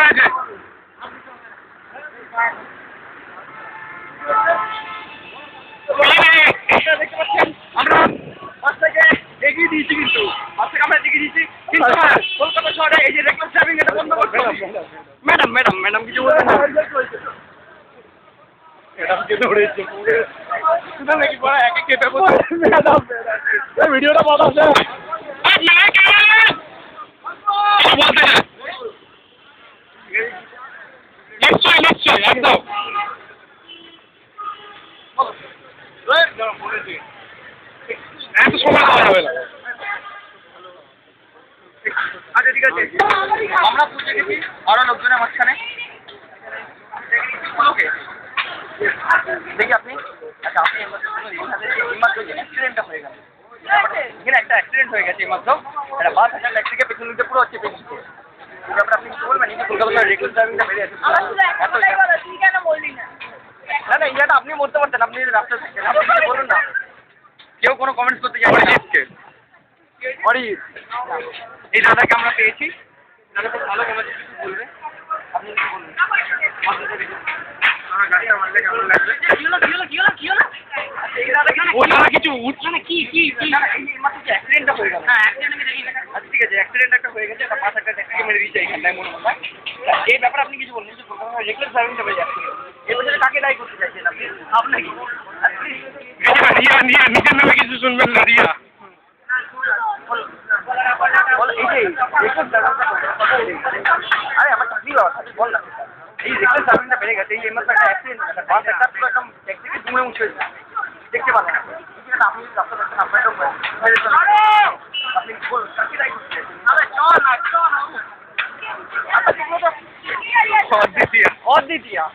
গেছে। দেখতে পাচ্ছেন আমরা পাঁচ থেকে এগিয়ে দিয়েছি, কিন্তু পাঁচ থেকে আমরা এগিয়ে দিয়েছি, কিন্তু কলকাতা শহরে এই যে রেকর্ড ড্রাইভিং এটা বন্ধ করতে হবে। ম্যাডাম ম্যাডাম ম্যাডাম কিছু বলবেন না? ভিডিওটা বলা আছে নিশ্চয় নিশ্চয় একদম এত সময় দেওয়া যাবে না। আচ্ছা ঠিক আছে, আমরা পৌঁছে গেছি আরো লোকজনের মাঝখানে। দেখি আপনি, আচ্ছা আপনি এইমাত্র যে অ্যাক্সিডেন্টটা হয়ে গেল, এখানে একটা অ্যাক্সিডেন্ট হয়ে গেছে এইমাত্র, একটা বাস একটা ট্যাক্সিকে পেছন দিতে পুরো হচ্ছে পেছনে। এই ব্যাপারে আপনি কিছু বলবেন? এই যে কলকাতা রেগুলার ড্রাইভিংটা বেড়ে আছে। না না, এইটা আপনি বলতে পারতেন, আপনি রাস্তা থাকতেন, আপনি কিছু বলুন না। কেউ কোনো কমেন্টস করতে চাই না। এই দাদাকে আমরা পেয়েছি, দাদা খুব ভালো কমেছে, কিছু বলবে আপনি কিছু বলুন। কিছু উঠছে না কি কি অ্যাক্সিডেন্টটা হয়ে গেল। আচ্ছা ঠিক আছে, অ্যাক্সিডেন্ট একটা হয়ে গেছে, একটা পাঁচ একটা ট্যাক্সিকে মেরে দিয়েছে এইখানটায় মনে হয়। এই ব্যাপারে আপনি কিছু বলুন, যে রেগুলার ড্রাইভিংটা হয়ে যাচ্ছে, এই বছরে কাকে দায়ী করতে চাইছেন আপনি? আপনাকে রিয়া রিয়া নিজের নামে কিছু শুনবেন না রিয়া। আরে আমার চাকরি বাবা সাথে বল না, এই রেগুলার ড্রাইভিংটা বেড়ে গেছে, এই মাত্র একটা অ্যাক্সিডেন্ট, একটা বাস একটা পুরো একদম ট্যাক্সিকে দুমড়ে মুছে দেখতে পাবেন আপনি রাস্তা দেখছেন, আপনার আপনি বলুন কাকে দায়ী করতে চাইছেন? অদ্বিতীয়া